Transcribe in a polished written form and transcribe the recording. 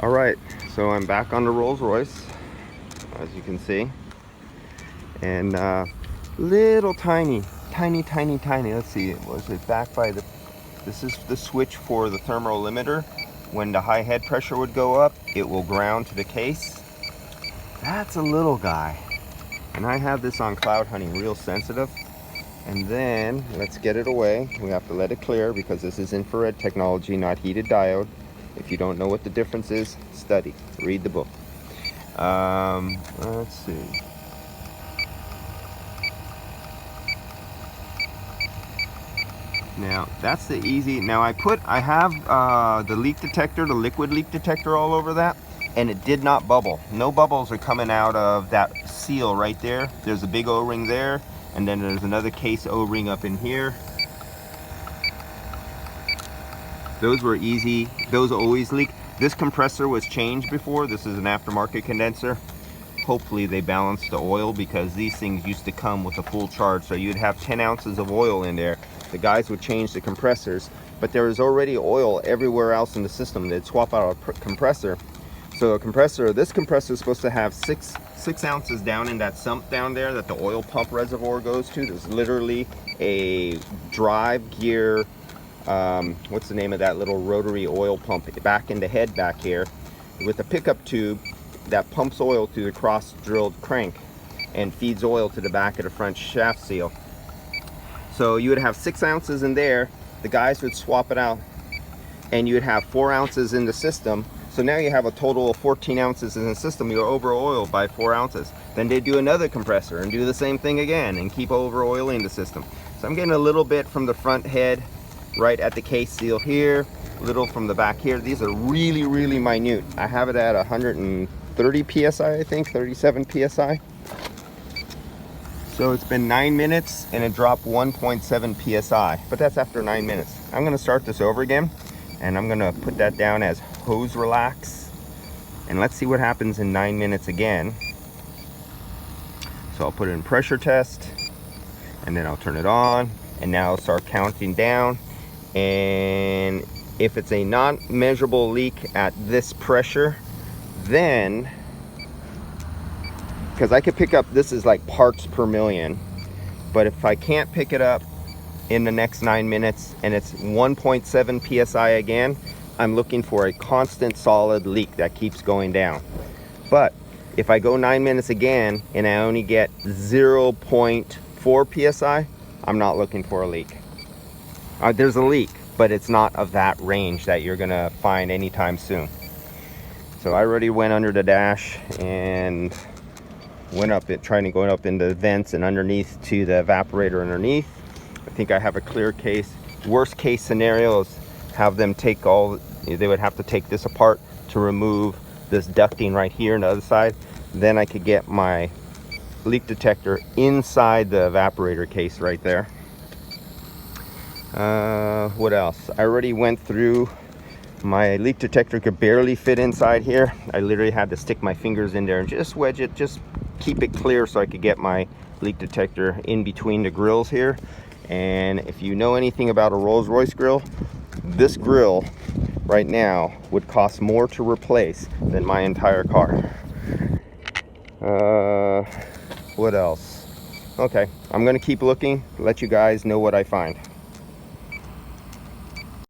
All right, so I'm back on the Rolls Royce, as you can see, and little tiny. Let's see, was it back by the? This is the switch for the thermal limiter. When the high head pressure would go up, it will ground to the case. That's a little guy, and I have this on cloud hunting, real sensitive. And then let's get it away. We have to let it clear because this is infrared technology, not heated diode. If you don't know what the difference is, study, read the book. Let's see. Now that's the easy. Now I have the leak detector, the liquid leak detector all over that, and it did not bubble. No bubbles are coming out of that seal right there. There's a big O-ring there, and then there's another case O-ring up in here. Those were easy. Those always leak. This compressor was changed before. This is an aftermarket condenser. Hopefully they balanced the oil, because these things used to come with a full charge, so you'd have 10 ounces of oil in there. The guys would change the compressors, but there was already oil everywhere else in the system. They'd swap out a compressor. So a compressor, this compressor is supposed to have six ounces down in that sump down there that the oil pump reservoir goes to. There's literally a drive gear, what's the name of that little rotary oil pump back in the head back here, with a pickup tube that pumps oil through the cross-drilled crank and feeds oil to the back of the front shaft seal. So you would have 6 ounces in there. The guys would swap it out, and you would have 4 ounces in the system. So now you have a total of 14 ounces in the system. You're over oiled by 4 ounces. Then they do another compressor and do the same thing again and keep over oiling the system. So I'm getting a little bit from the front head right at the case seal here, a little from the back here. These are really, really minute. I have it at 130 psi, I think, 37 psi. So it's been 9 minutes and it dropped 1.7 psi, but that's after 9 minutes. I'm gonna start this over again, and I'm gonna put that down as hose relax, and let's see what happens in 9 minutes again. So I'll put it in pressure test, and then I'll turn it on, and now I'll start counting down. And if it's a non-measurable leak at this pressure, then, because I could pick up, this is like parts per million, but if I can't pick it up in the next 9 minutes and it's 1.7 psi again, I'm looking for a constant solid leak that keeps going down. But if I go 9 minutes again and I only get 0.4 psi, I'm not looking for a leak. There's a leak, but it's not of that range that you're gonna find anytime soon. So I already went under the dash and went up it, trying to go up in the vents and underneath to the evaporator underneath. I think I have a clear case. Worst case scenario is have them take they would have to take this apart to remove this ducting right here on the other side. Then I could get my leak detector inside the evaporator case right there. What else? I already went through. My leak detector could barely fit inside here. I literally had to stick my fingers in there and just wedge it, just keep it clear so I could get my leak detector in between the grills here. And if you know anything about a Rolls Royce grill, this grill right now would cost more to replace than my entire car. What else? Okay, I'm gonna keep looking, let you guys know what I find.